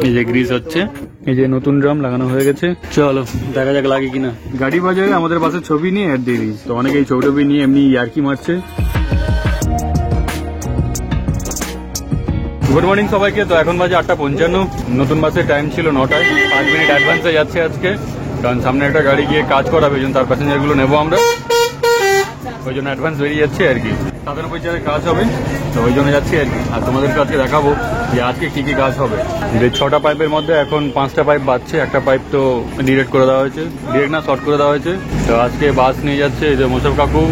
এই যে গ্রিস হচ্ছে, এই যে নতুন ড্রাম লাগানো হয়ে গেছে। চলো দেখা যাক লাগে কিনা। গাড়ি বাজারে আমাদের বাসে ছবি নিয়ে অ্যাড দিয়ে দিস, তো অনেকে এই ছবি নিয়ে এমনি ইয়ার্কি মারছে। গুড মর্নিং সবাইকে। তো এখন বাজে 8:55। নতুন বাসের টাইম ছিল 9টায়, 5 মিনিট অ্যাডভান্সে যাচ্ছে আজকে, কারণ সামনে একটা গাড়ি গিয়ে কাজ করাবে, ওই জন্য তার প্যাসেঞ্জারগুলো নেবো আমরা, ওই জন্য অ্যাডভান্স বেরিয়ে যাচ্ছে আর কি। 97 কাজ হবে, তো ওই জন্য যাচ্ছি আর কি। আর তোমাদেরকে আজকে দেখাবো যে আজকে কি কি কাজ হবে। যে 6টা পাইপের মধ্যে এখন 5টা পাইপ বাজছে, একটা পাইপ তো ডিরেক্ট করে দেওয়া হয়েছে, ডিরেক্ট না শর্ট করে দেওয়া হয়েছে। তো আজকে বাস নিয়ে যাচ্ছে এই যে মোশারফ কাকু,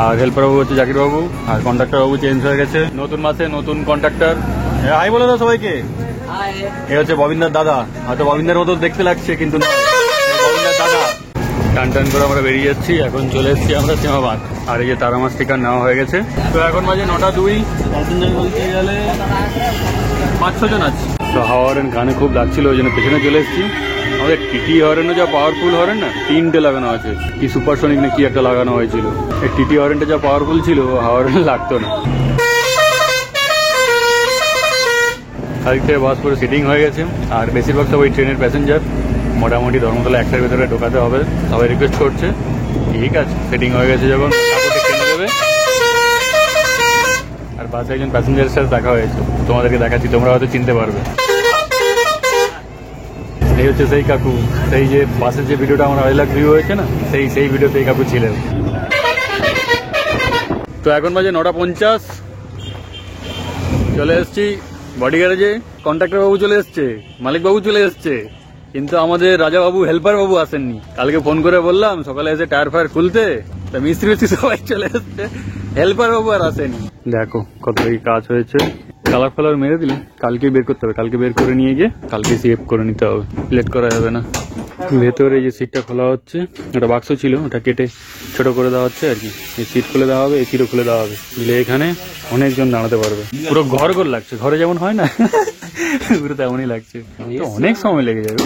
আর হেল্পার বাবু হচ্ছে জাকির বাবু, আর কন্ডাক্টর বাবু চেঞ্জ হয়ে গেছে। নতুন মাসে নতুন কন্ডাক্টর। হাই বলে দাও সবাইকে। এ হচ্ছে ববিন্দার দাদা, হয়তো ববিন্দার মতো দেখতে লাগছে কিন্তু না, ববিন্দার দাদা। টান টান করে আমরা বেরিয়ে যাচ্ছি, এখন চলে এসেছি আমরা সীমাবাদ। আর এই যে তারা মাছ টিকার নেওয়া হয়ে গেছে। তো এখন বাজে 9:02, প্যাসেঞ্জার বলতে গেলে 5-6 জন আছে। তো হাওয়া হরেন গানে খুব লাগছিল, ওই জন্য পেছনে চলে এসেছি। আমাদের টিটি হরেনও যা পাওয়ারফুল হরেন না, 3টে লাগানো আছে, কি সুপারসনিক না কি একটা লাগানো হয়েছিল। এই টিটি হরেনটা যা পাওয়ারফুল ছিল, হাওয়া হরেন লাগতো না। আজকে থেকে বাস পুরো সিটিং হয়ে গেছে, আর বেশিরভাগ সবাই ট্রেনের প্যাসেঞ্জার। মোটামুটি ধর্মতলা 1টার ভেতরে ঢোকাতে হবে, সবাই রিকোয়েস্ট করছে। ঠিক আছে, সেটিং হয়ে গেছে যখন ট্রেনে দেবে। আর বাসে একজন প্যাসেঞ্জারের সাথে দেখা হয়েছে, তোমাদেরকে দেখাচ্ছি, তোমরা হয়তো চিনতে পারবে। এই হচ্ছে সেই কাকু, সেই যে বাসের যে ভিডিওটা আমার আইলাক ভিউ হয়েছে না, সেই ভিডিওতে এই কাকু ছিলেন। তো এখন বাজে 9:50, চলে এসছি বডি গ্যারেজে। কন্ট্রাক্টর বাবু চলে এসছে, মালিক বাবু চলে এসছে, কিন্তু আমাদের রাজা বাবু হেল্পার বাবু আসেননি। কালকে ফোন করে বললাম সকালে এসে টায়ার ফায়ার খুলতে, তা মিস্ত্রি সবাই চলে এসছে, হেল্পার বাবু আর আসেনি। দেখো কত কি কাজ হয়েছে। কালার ফালার মেরে দিলে কালকে বের করতে হবে, কালকে বের করে নিয়ে গিয়ে কালকে সেভ করে নিতে হবে, লেট করা যাবে না। ভেতরে যে সিটটা খোলা হচ্ছে, ওটা বাক্স ছিল, ওটা কেটে ছোট করে দেওয়া হচ্ছে আর কি। এই সিট খুলে দেওয়া হবে, এই সিটও খুলে দেওয়া হবে, দিলে এখানে অনেকজন দাঁড়াতে পারবে। পুরো ঘর লাগছে, ঘরে যেমন হয় না পুরো তেমনই লাগছে। অনেক সময় লেগে যাবে,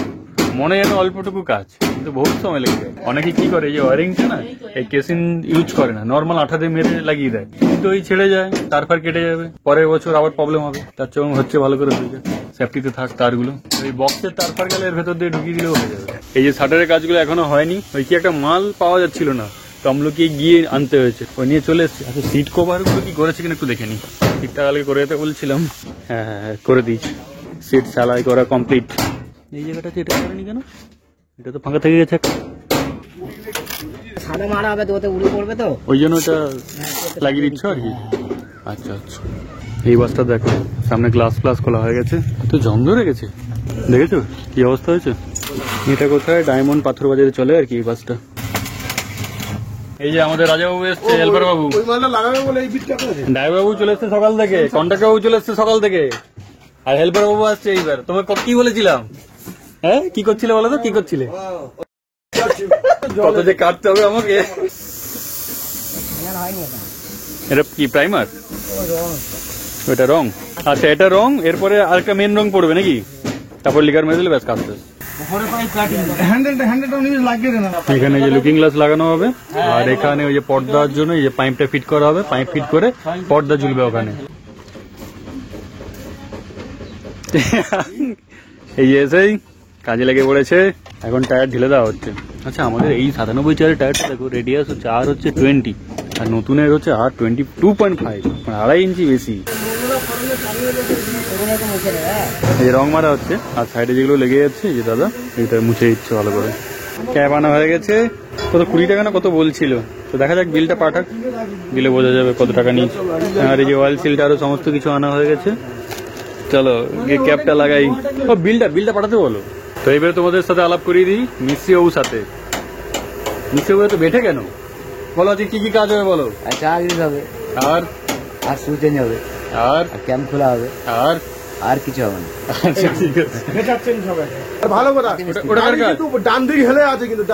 মনে যেন অল্পটুকু কাজ, কিন্তু বহুত সময় লেগে যায়। অনেকে কি করে, যে ওয়ারিংটা না এই কেসিন ইউজ করে না, নর্মাল আঠা দিয়ে মেরে লাগিয়ে দেয়, কিন্তু ওই ছেড়ে যায়, তারপর কেটে যাবে, পরের বছর আবার প্রবলেম হবে। তার চেয়ে হচ্ছে ভালো করে হয়ে যায়, সেফটিতে থাক তারগুলো। ওই বক্সের তারপর গেলে এর ভেতর দিয়ে ঢুকিয়ে দিলেও হয়ে যাবে। এই যে শাটারের কাজগুলো এখনো হয়নি, ওই কি একটা মাল পাওয়া যাচ্ছিল না, তো আমলোকে গিয়ে আনতে হয়েছে, ওই নিয়ে চলে এসছে। আচ্ছা সিট কভার গুলো কি করেছে কিনা একটু দেখে নি। সিটটা কালকে করে যেতে বলছিলাম, হ্যাঁ করে দিয়েছি। সিট সেলাই করা কমপ্লিট। এই জায়গাটা এটা করেনি কেন, এটা তো ফাঁকা থেকে গেছে, ওই জন্য এটা লাগিয়ে দিচ্ছ আর কি। আচ্ছা আচ্ছা, এই বাসটা দেখো, সামনে গ্লাস ফ্লাস খোলা হয়ে গেছে, তো জং ধরে গেছে, দেখেছো কি অবস্থা হয়েছে। এটা কোথায়, ডায়মন্ড পাথর বাজারে চলে আর কি এই বাসটা। এই যে আমাদের রাজাবাবু এসছে, হেল্পার বাবু, ড্রাইভার বাবু চলে এসছে সকাল থেকে, কন্ট্রাক্টর বাবু চলে এসছে সকাল থেকে, আর হেল্পার বাবু আসছে এইবার। তোমার কি বলেছিলাম, হ্যাঁ কি করছিলে বলো তো, কি করছিলে, কত যে কাটতে হবে আমাকে। এটা কি প্রাইমার, ওটা রং, আচ্ছা এটা রং, এরপরে আরেকটা মেন রং পড়বে নাকি, তারপর লিকার মেরে দিলে ব্যাস কাজ শেষ। এখানে যে লুকিং গ্লাস লাগানো হবে, আর এখানে ওই যে পর্দার জন্য এই যে পাইপটা ফিট করা হবে, পাইপ ফিট করে পর্দা ঝুলবে ওখানে। এই এসেই কাজে লেগে পড়েছে, এখন টায়ার ঢেলে দেওয়া হচ্ছে। আচ্ছা আমাদের এই 97 চেয়ারের টায়ারটা দেখো, রেডিয়াস হচ্ছে আর হচ্ছে 20, আর নতুনের হচ্ছে আর 22.5, 2.5 ইঞ্চি বেশি। এই রং মারা হচ্ছে, আর সাইডে যেগুলো লেগে যাচ্ছে এই যে দাদা এটা মুছে দিচ্ছে ভালো করে। ক্যাব আনা হয়ে গেছে, কত 20 টাকা না কত বলছিল, তো দেখা যাক বিলটা পাঠাক, দিলে বোঝা যাবে কত টাকা নিয়েছে। আর এই যে অয়েল সিলটা আরো সমস্ত কিছু আনা হয়ে গেছে। চলো গিয়ে ক্যাবটা লাগাই, ও বিলটা পাঠাতে বলো। তো এইবারে তোমাদের সাথে আলাপ করিয়ে দিই মিস্ত্রি বাবুর সাথে। মিস্ত্রি বাবু তো বেঠে কেন বলো, আজকে কি কি কাজ হবে বলো। চা দিতে হবে, আর শু চেঞ্জ হবে, আর ক্যাম্প খোলা হবে, আর কিছু হবে না। আচ্ছা ঠিক আছে, ভালো কথা। ডান দিকে হেলে আছে, কিন্তু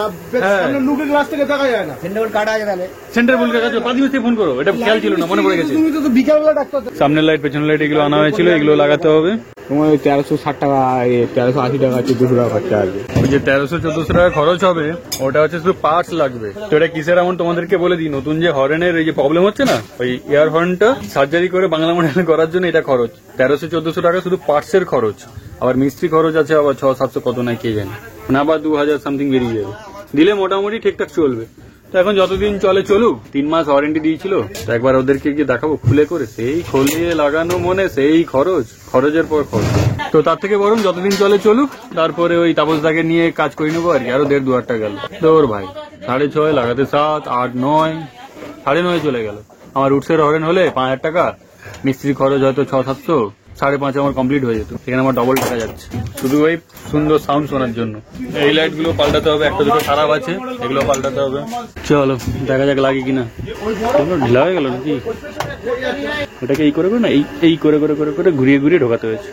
লুকের গ্লাস থেকে দেখা যায় না। সেন্টার কাটা আছে, তাহলে সেন্টার বল কাছে পাঁচ মিনিটে ফোন করো, এটা খেয়াল ছিল না, মনে পড়ে গেছে। তুমি তো বিকালবেলা ডাক্তার, সামনের লাইট পেছনের লাইট এগুলো আনা হয়েছিল, এগুলো লাগাতে হবে। তোমার ওই 1360 টাকা 1380 টাকা 1400 টাকা খরচা আছে। ওই যে 1300-1400 টাকা খরচ হবে ওটা হচ্ছে শুধু পার্টস লাগবে। তো এটা কিসের এমন তোমাদেরকে বলে দিই, নতুন যে হর্নের এই যে প্রবলেম হচ্ছে না, ওই এয়ার হর্নটা সার্জারি করে বাংলা মডেল করার জন্য এটা খরচ 1300-1400 টাকা শুধু পার্টস এর খরচ। আবার মিস্ত্রি খরচ আছে আবার 600-700 কত না কে জানে, মানে আবার 2000 সামথিং বেরিয়ে যাবে। দিলে মোটামুটি ঠিকঠাক চলবে। তো এখন যতদিন চলে চলুক, 3 মাস ওয়ারেন্টি দিয়েছিল, তো একবার ওদেরকে গিয়ে দেখাবো খুলে করে, সেই খোলিয়ে লাগানো মনে সেই খরচের পর খরচ। তো তার থেকে বরং যতদিন চলে চলুক, তারপরে ওই তাপসদাকে নিয়ে কাজ করে নেবো আর কি। আরো 1.5-2 গেল তোর ভাই 6.5 লাগাতে 7, 8, 9, 9.5 চলে গেল। আমার রুটসের হরেন হলে 5000 টাকা, মিস্ত্রি খরচ হয়তো 600-700, 5.5 আমার কমপ্লিট হয়ে যেত। এখানে আমার ডবল টাকা যাচ্ছে শুধু ওই সুন্দর সাউন্ড শোনার জন্য। এই লাইট গুলো পাল্টাতে হবে, একটা দুটো খারাপ আছে, এগুলো পাল্টাতে হবে। চলো দেখা যাক লাগে কিনা। ঢিলা হয়ে গেল নাকি? ওটাকে এই করে না, এই করে করে করে করে ঘুরিয়ে ঘুরিয়ে ঢোকাতে হয়েছে।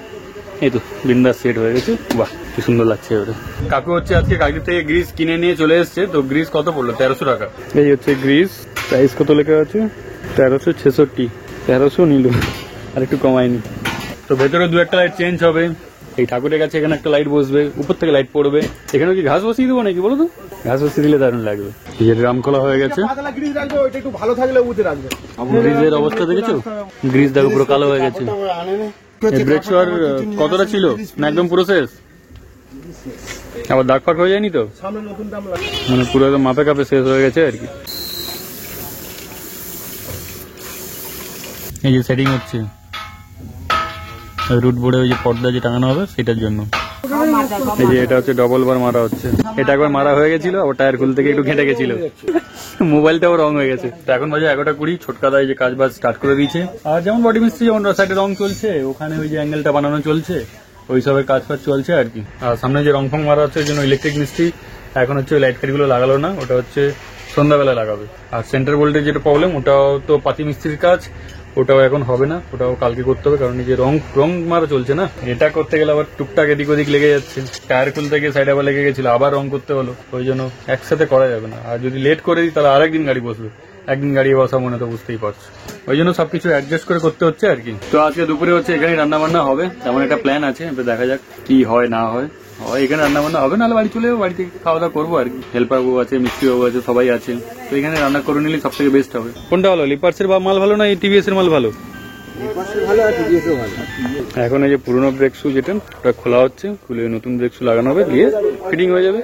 এই তো বিন্দাস সেট হয়ে গেছে। বাহ কি সুন্দর লাগছে ওটা। কাকু হচ্ছে আজকে কাকির থেকে গ্রিস কিনে নিয়ে চলে এসছে। তো গ্রিস কত পড়লো? 1300 টাকা। এই হচ্ছে গ্রিস, প্রাইস কত লেখা আছে? 1366। 1300 নিল, আর একটু কমায়নি। তো ভেতরে 2-1 লাইট চেঞ্জ হবে। এই ঠাকুরের কাছে এখানে একটা লাইট বসবে, উপর থেকে লাইট পড়বে। এখানে কি ঘাস বসিয়ে দেবো নাকি বলো তো? ঘাস বসিয়ে দিলে দারুণ লাগবে। এই যে ড্রাম খোলা হয়ে গেছে। পাতলা গ্রিজ রাখবে, ওইটা একটু ভালো থাকলে উঠে রাখবে। গ্রিজের অবস্থা দেখেছো? গ্রিজ দেখো পুরো কালো হয়ে গেছে। ব্রেক শোয়ার কতটা ছিল না একদম পুরো শেষ? আবার দাগ ফাগ হয়ে যায়নি তো? সামনে নতুন দাম লাগে, মানে পুরো একদম মাপে কাপে শেষ হয়ে গেছে আর কি। এই যে সেটিং হচ্ছে রুট বোর্ডে ওই যে পর্দা যে টাঙানো হবে সেটার জন্য। এই যে এটা হচ্ছে ডবল বার মারা হচ্ছে। এটা একবার মারা হয়ে গেছিল, আবার টায়ার খুলতে গিয়ে একটু ঘেঁটে গেছিল, মোবাইলটাও রং হয়ে গেছে। তো এখন বাজে 11:20, ছোটকা দায় যে কাজ বাজ স্টার্ট করে দিয়েছে। আর যেমন বডি মিস্ত্রি যেমন সাইডে রং চলছে, ওখানে ওই যে অ্যাঙ্গেলটা বানানো চলছে, ওই সবের কাজ ফাজ চলছে আর কি। আর সামনে যে রং ফং মারা হচ্ছে ওই জন্য ইলেকট্রিক মিস্ত্রি এখন হচ্ছে ওই লাইট ফাইট গুলো লাগালো না, ওটা হচ্ছে সন্ধ্যাবেলা লাগাবে। আর সেন্টার বোল্টের যেটা প্রবলেম, ওটাও তো পাতি মিস্ত্রির কাজ, ওটাও এখন হবে না, ওটাও কালকে করতে হবে। কারণ এই যে রং মারা চলছে না, এটা করতে গেলে আবার টুকটাক এদিক ওদিক লেগে যাচ্ছে। টায়ার খুলতে গিয়ে সাইড আবার লেগে গেছিল, আবার রং করতে হলো, ওই জন্য একসাথে করা যাবে না। আর যদি লেট করে দিই তাহলে আরেকদিন গাড়ি বসবে, একদিন গাড়ি বসা মনে তো বুঝতেই পারছো। ওই জন্য সবকিছু অ্যাডজাস্ট করে করতে হচ্ছে আর কি। তো আজকে দুপুরে হচ্ছে এখানে রান্না বান্না হবে, তেমন একটা প্ল্যান আছে। দেখা যাক কি হয় না হয়। এখানে রান্না বান্না হবে, নাহলে বাড়ি চলে যাবো, বাড়ি থেকে খাওয়া দাওয়া করবো আর কি। হেল্পার বাবু আছে, মিস্ত্রি বাবু আছে, সবাই আছে। তো এখানে রান্না করে নিলে সব থেকে বেস্ট হবে। কোনটা ভালো, লিপার্সের মাল ভালো না টিভিএস এর মাল ভালো? এখন এই যে পুরোনো ব্রেক শু যেটা, ওটা খোলা হচ্ছে, খুলে নতুন ব্রেক শু লাগানো হবে, দিয়ে ফিটিং হয়ে যাবে।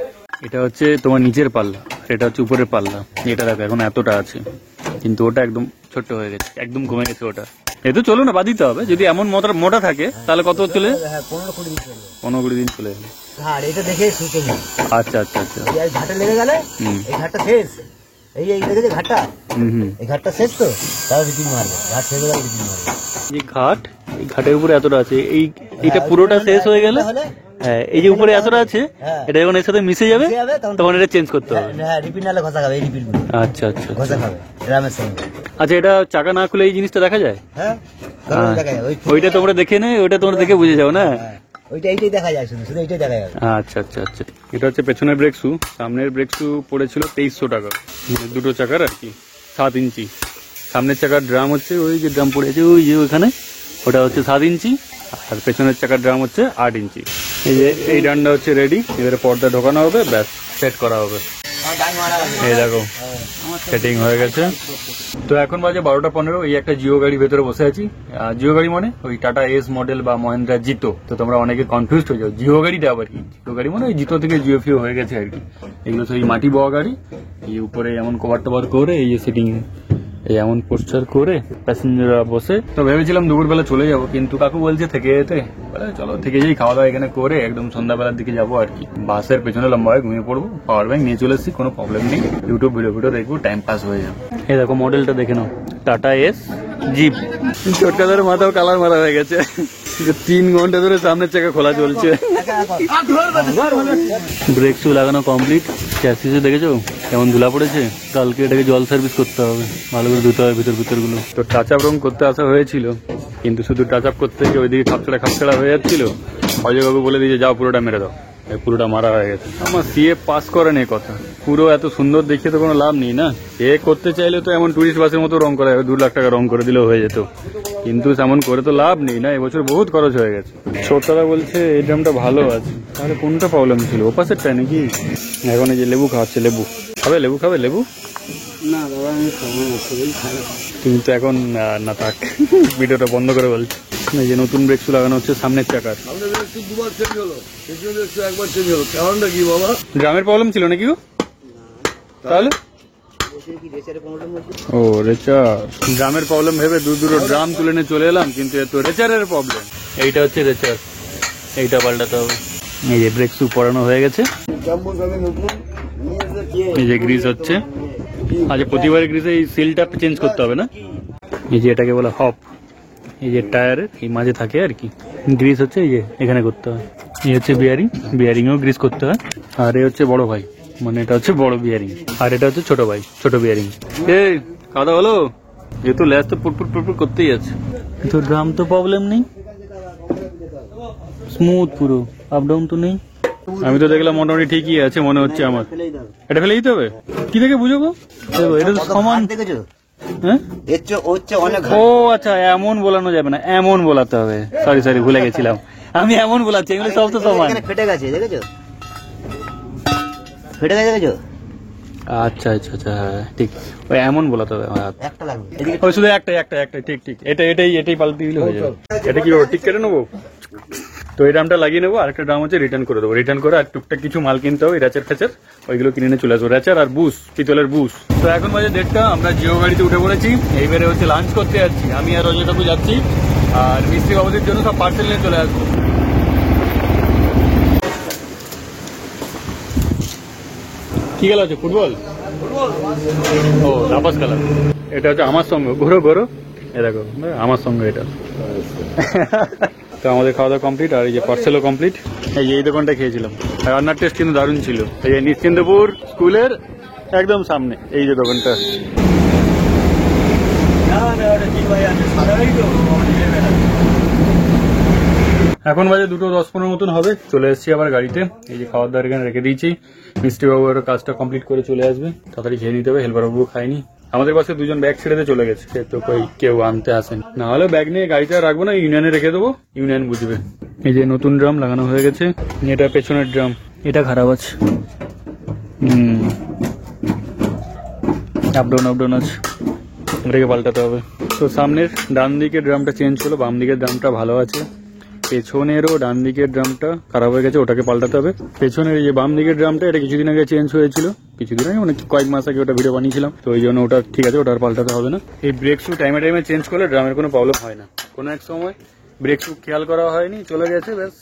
এটা হচ্ছে তোমার নিচের পাল্লা, এটা হচ্ছে উপরের পাল্লা। এটা দেখো এখন এতটা আছে, কিন্তু ওটা একদম ছোট্ট হয়ে গেছে, একদম কমে গেছে ওটা। এ তো চলো না, বাদ দিতে হবে। যদি এমন মোটা থাকে তাহলে কত চলে? 15-20 দিন চলে যাবে। এটা দেখে সুতো নেই। আচ্ছা আচ্ছা আচ্ছা, এই ঘাটে লেগে গেলে এই ঘাটটা শেষ। এই দেখেছে ঘাটটা, এই ঘাটটা শেষ, তো তাহলে রিপিং মারবে। ঘাট শেষ হয়ে গেলে রিপিং মারবে। এই ঘাটের উপরে এতটা আছে, এইটা পুরোটা শেষ হয়ে গেলে, হ্যাঁ এই যে উপরে এতটা আছে, এটা যখন এর সাথে মিশে যাবে তখন এটা চেঞ্জ করতে হবে। হ্যাঁ, রিপিট নালে ঘষা খাবে, এই রিপিট গুলো। আচ্ছা আচ্ছা ঘষা খাবে রামের সঙ্গে। আচ্ছা, এটা চাকা না খুলে এই জিনিসটা দেখা যায়? হ্যাঁ, দেখা যায়। ওইটা তোমরা দেখে নে, ওইটা তোমরা দেখে বুঝে যাও না। এইটাই দেখা যায়, শুধু এইটাই দেখা যাবে। আচ্ছা আচ্ছা আচ্ছা, এটা হচ্ছে পেছনের ব্রেক শু। সামনের ব্রেক শু পড়েছিল 2300 টাকা, দুটো চাকার আর কি, 7 ইঞ্চি। সামনের চাকার ড্রাম হচ্ছে ওই যে ড্রাম পড়েছে ওই যে ওইখানে, ওটা হচ্ছে 7 ইঞ্চি। আর পেছনের চাকার ড্রাম হচ্ছে 8 ইঞ্চি। এই যে এই ডান্ডা হচ্ছে রেডি, এবারে পর্দা ঢোকানো হবে, ব্যাস সেট করা হবে। এই দেখো সেটিং হয়ে গেছে। তো এখন বাজে 12:15। এই একটা জিও গাড়ি ভেতরে বসে আছি। জিও গাড়ি মানে ওই টাটা এস মডেল বা মহেন্দ্রা জিতো। তো তোমরা অনেকে কনফিউজ হয়ে যাও, জিও গাড়িটা আবার কি? জিও গাড়ি মানে ওই জিতো থেকে জিও ফিও হয়ে গেছে আর কি। এগুলো সেই মাটি বওয়া গাড়ি। এই উপরে এমন কভার টভার করে, এই যে সেটিং এমন পোস্টার করে প্যাসেঞ্জাররা বসে। তো ভেবেছিলাম দুপুরবেলা চলে যাবো, কিন্তু কাকু বলছে থেকে যেতে, বলে চলো থেকে যাই, খাওয়া দাওয়া এখানে করে একদম সন্ধ্যাবেলার দিকে যাবো আর কি। বাসের পেছনে লম্বা হয়ে ঘুমিয়ে পড়বো, পাওয়ার ব্যাংক নিয়ে চলে এসেছি, কোনো প্রবলেম নেই। ইউটিউব ভিডিও দেখবো, টাইম পাস হয়ে যাবে। এই দেখো মডেলটা দেখে নাও, টাটা এস জিপ। ছোটকা ধরে মাথাও কালার মারা হয়ে গেছে। 3 ঘন্টা ধরে সামনের চাকা খোলা চলছে। ব্রেক শু লাগানো কমপ্লিট। চ্যাসিসে দেখেছো কেমন ধুলা পড়েছে? কালকে এটাকে জল সার্ভিস করতে হবে, ভালো করে ধুতে হবে ভিতর গুলো। তো টাচ আপ রং করতে আসা হয়েছিল, কিন্তু শুধু টাচ আপ করতে গিয়ে ওইদিকে খাপছাড়া হয়ে যাচ্ছিল। অজয় বাবু বলে দিয়েছে যাও পুরোটা মেরে দাও, পুরোটা মারা হয়ে গেছে। আমার সিএ পাস করে নেই কথা, পুরো এত সুন্দর দেখিয়ে তো কোনো লাভ নেই না। এ করতে চাইলে তো এমন টুরিস্ট বাসের মতো রং করা যাবে, 2 লাখ টাকা রং করে দিলেও হয়ে যেত। কিন্তু তেমন করে তো লাভ নেই না, এবছর বহুত খরচ হয়ে গেছে। ছোটরা বলছে এই ড্রামটা ভালো আছে, তাহলে কোনটা প্রবলেম ছিল, ওপাশেরটা নাকি? এখন এই যে লেবু খাওয়াচ্ছে, লেবু খাবে, লেবু খাবে, লেবু না দাদা আমি সময় শরীর খারাপ। কিন্তু এখন না থাক, ভিডিওটা বন্ধ করে বলছি। এই যে নতুন ব্রেক শু লাগানো হচ্ছে সামনের চাকার। দুবার চেঞ্জ হলো, একবার চেঞ্জ হলো, কারণটা কি বাবা? ড্রামের প্রবলেম ছিল নাকি গো? তাহলে ও রেচার, ড্রামের প্রবলেম ভেবে দুটো ড্রাম তুলে নিয়ে চলে এলাম, কিন্তু এ তো রেচারের প্রবলেম। এইটা হচ্ছে রেচার, এইটা পাল্টাতে হবে। এই যে ব্রেক শু পরানো হয়ে গেছে, এই যে গ্রিজ হচ্ছে। আচ্ছা প্রতিবারে গ্রিজে এই সিলটা চেঞ্জ করতে হবে না? এই যে এটাকে বলে হপ, এই যে টায়ারের এই মাঝে থাকে আর কি, গ্রিজ হচ্ছে এই যে এখানে করতে হয়। এই হচ্ছে বিয়ারিং, বিয়ারিংও গ্রিজ করতে হয়। আর এ হচ্ছে বড় ভাই, মানে এটা হচ্ছে বড় বিয়ারিং, আর এটা হচ্ছে ছোট ভাই, ছোট বিয়ারিং। এই খাওয়া হলো? যেহেতু ল্যাস তো পুটপুট পুটপুট করতেই আছে, কিন্তু ড্রাম তো প্রবলেম নেই, স্মুথ পুরো, আপ ডাউন তো নেই। আমি তো দেখলাম মোটামুটি ঠিকই আছে মনে হচ্ছে আমার। এটা ফেলে দিতে হবে? কি দেখে বুঝবো? এটা তো সমান। হ্যাঁ ও আচ্ছা, এমন বোলানো যাবে না, এমন বোলাতে হবে। সরি সরি ভুলে গেছিলাম, আমি এমন বোলাচ্ছি, এগুলো সব তো সমান। ফেটে গেছে দেখেছো, ফেটে গেছে দেখেছো? আচ্ছা আচ্ছা আচ্ছা, হ্যাঁ ঠিক, ওই এমন বোলাতে হবে। একটা লাগবে, ওই শুধু একটাই, ঠিক ঠিক, এটাই পাল্টে দিলে হয়ে যাবে। এটা কি ঠিক কেটে নেবো? তো এই ড্রামটা লাগিয়ে নেবো, আরেকটা ড্রাম হচ্ছে রিটার্ন করে দেবো। রিটার্ন করে আর টুকটাক কিছু মাল কিনতে হবে, র্যাচার ফ্যাচার ওইগুলো কিনে নিয়ে চলে আসবো, র্যাচার আর বুশ, পিতলের বুশ। তো এখন বাজে 1:30, আমরা জিও গাড়িতে উঠে পড়েছি। এইবারে হচ্ছে লাঞ্চ করতে যাচ্ছি, আমি আর অজয় কাকু যাচ্ছি, আর মিস্ত্রি বাবুদের জন্য সব পার্সেল নিয়ে চলে আসবো। কি খেলা হচ্ছে? ফুটবল? ও লাপাস খেলা। এটা হচ্ছে আমার সঙ্গে, ঘোরো ঘোরো, এ দেখো আমার সঙ্গে এটা। তো আমাদের খাওয়া দাওয়া কমপ্লিট, আর এই যে পার্সেলও কমপ্লিট। এই দোকানটা খেয়েছিলাম, রান্নার টেস্ট কিন্তু দারুণ ছিল। এই যে নিশ্চিন্তপুর স্কুলের একদম সামনে এই যে দোকানটা। এখন বাজে 2:10-15 মতন হবে, চলে এসেছি আবার গাড়িতে। এই যে খাবার দাবার এখানে রেখে দিয়েছি, মিস্ত্রিবাবু আরো কাজটা কমপ্লিট করে চলে আসবে, তাড়াতাড়ি খেয়ে নিতে হবে। হেল্পার বাবু খায়নি, আমাদের পাশে দুজন ব্যাগ ছেড়ে দিয়ে চলে গেছে, সে তো কেউ আনতে আসেনি। না হলে ব্যাগ নিয়ে গাড়িতে রাখবো না, ইউনিয়নে রেখে দেবো, ইউনিয়ন বুঝবে। এই যে নতুন ড্রাম লাগানো হয়ে গেছে, এটা পেছনের ড্রাম, এটা খারাপ আছে, আপডাউন আছে, এটাকে পাল্টাতে হবে। তো সামনের ডান দিকের ড্রামটা চেঞ্জ হলো, বাম দিকের ড্রামটা ভালো আছে। পেছনেরও ডান দিকের ড্রামটা খারাপ হয়ে গেছে, ওটাকে পাল্টাতে হবে। পেছনের এই যে বাম দিকের ড্রামটা, এটা কিছুদিন আগে চেঞ্জ হয়েছিল, কিছুদিন আগে মানে কয়েক মাস আগে ওটা ভিডিও বানিয়েছিলাম, তো ওই জন্য ওটা ঠিক আছে, ওটা আর পাল্টাতে হবে না। এই ব্রেক শু টাইমে টাইমে চেঞ্জ করলে ড্রামের কোনো প্রবলেম হয় না। কোনো এক সময় ব্রেক শু খেয়াল করা হয়নি, চলে গেছে, ব্যাস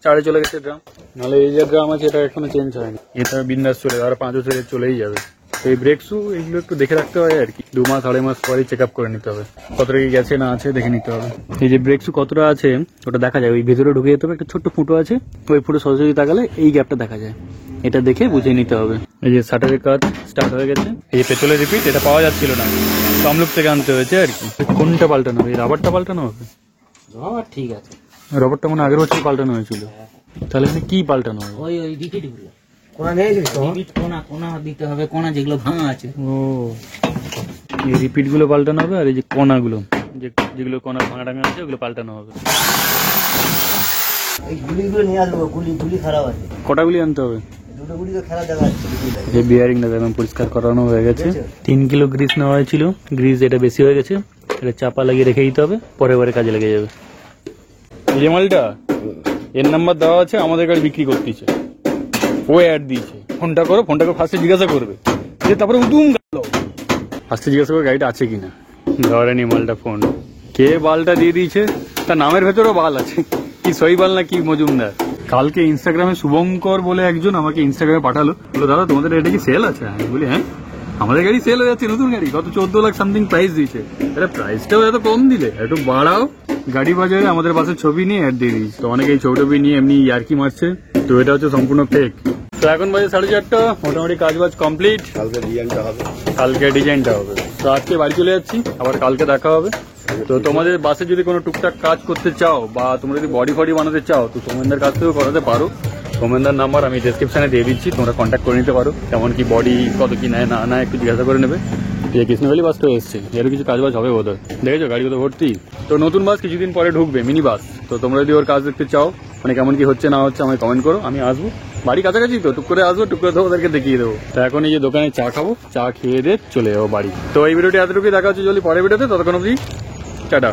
চারে চলে গেছে ড্রাম। নাহলে এই যে ড্রাম আছে এটা এখনো চেঞ্জ হয়নি, এটা বিন্দাস চলে আর 5 বছরে চলেই যাবে। এই ব্রেক শু এগুলো একটু দেখে রাখতে হয় আর কি, 2 মাস 2.5 মাস পরে চেক আপ করে নিতে হবে, কতটা কি গেছে না আছে দেখে নিতে হবে। এই যে ব্রেক শু কতটা আছে ওটা দেখা যায়, ওই ভেতরে ঢুকে যেতে হবে, একটা ছোট্ট ফুটো আছে, ওই ফুটো সরাসরি তাকালে এই গ্যাপটা দেখা যায়, এটা দেখে বুঝে নিতে হবে। এই যে শাটারের কাজ স্টার্ট হয়ে গেছে। এই যে পেছনের রিপিট, এটা পাওয়া যাচ্ছিল না, তমলুক থেকে আনতে হয়েছে আর কি। কোনটা পাল্টানো হবে? এই রাবারটা পাল্টানো হবে? ঠিক আছে, রাবারটা মানে আগের বছর পাল্টানো হয়েছিল, তাহলে এখানে কি পাল্টানো হবে? ওই রিপিটগুলো কোনা নেই, কোনা দিতে হবে, কোনা যেগুলো ভাঙা আছে। ও এই রিপিট গুলো পাল্টানো হবে, আর এই যে কোনাগুলো যেগুলো কোনা ভাঙা টাঙা আছে ওগুলো পাল্টানো হবে। এই গুলিগুলো নিয়ে আসবো, গুলি খারাপ আছে। কটা গুলি আনতে হবে? দুটো গুলি তো খেলা দেখা যাচ্ছে। এই বিয়ারিংটা দেখুন পরিষ্কার করানো হয়ে গেছে, 3 কিলো গ্রিস নেওয়া হয়েছিল, গ্রিস এটা বেশি হয়ে গেছে, এটা চাপা লাগিয়ে রেখে দিতে হবে, পরে কাজে লেগে যাবে। এই যে মালটা এর নাম্বার দেওয়া আছে, আমাদের গাড়ি বিক্রি করতেছে, ও অ্যাড দিয়েছে, ফোনটা করো, ফোনটা করে ফার্স্টে জিজ্ঞাসা করবে, যে তারপরে উদুম গেল, ফার্স্টে জিজ্ঞাসা করে গাড়িটা আছে কিনা, ধরেনি মালটা ফোন, কে বালটা দিয়ে দিয়েছে, তার নামের ভেতরেও বাল আছে, কি সইবাল না কি মজুমদার। কালকে ইনস্টাগ্রামে শুভঙ্কর বলে একজন আমাকে ইনস্টাগ্রামে পাঠালো, বললো দাদা তোমাদের এটা কি সেল আছে? আমি বলি হ্যাঁ, আমাদের গাড়ি সেল হয়ে যাচ্ছে, নতুন গাড়ি, কত 14 লাখ সামথিং প্রাইস দিয়েছে। এটা প্রাইসটাও এত কম দিলে, একটু বাড়াও। গাড়ি বাজারে আমাদের পাশে ছবি নিয়ে অ্যাড দিয়ে দিয়েছে, তো অনেকে এই ছবি নিয়ে এমনি ইয়ার্কি মারছে, তো এটা হচ্ছে সম্পূর্ণ ফেক। তো এখন বাজে 4:30, মোটামুটি কাজ বাজ কমপ্লিট, কালকে ডিজাইনটা হবে। তো আজকে বাড়ি চলে যাচ্ছি, আবার কালকে দেখা হবে। তো তোমাদের বাসে যদি কোনো টুকটাক কাজ করতে চাও, বা তোমরা যদি বডি ফডি বানাতে চাও, তো সোমেনদার কাছ থেকেও করাতে পারো। সোমেনদার নাম্বার আমি ডেসক্রিপশনে দিয়ে দিচ্ছি, তোমরা কন্ট্যাক্ট করে নিতে পারো, কেমন কি বডি কত কি নেয় না নেয় একটু জিজ্ঞাসা করে নেবে। এই কৃষ্ণবেলি বাসটা এসছে, এরও কিছু কাজ বাজ হবে বোধহয়। দেখেছো গাড়িগুলো ভর্তি। তো নতুন বাস কিছুদিন পরে ঢুকবে, মিনি বাস। তো তোমরা যদি ওর কাজ দেখতে চাও, মানে কেমন কি হচ্ছে না হচ্ছে আমায় কমেন্ট করো, আমি আসবো। বাড়ি কাছাকাছি তো, টুক করে আসবো, টুক করে ওদেরকে দেখিয়ে দেবো। তো এখন এই যে দোকানে চা খাবো, চা খেয়ে দিয়ে চলে যাবো বাড়ি। তো এই ভিডিওটি এতটুকুই, দেখা হচ্ছে যদি পরের ভিডিওতে, ততক্ষণ অবধি টাটা।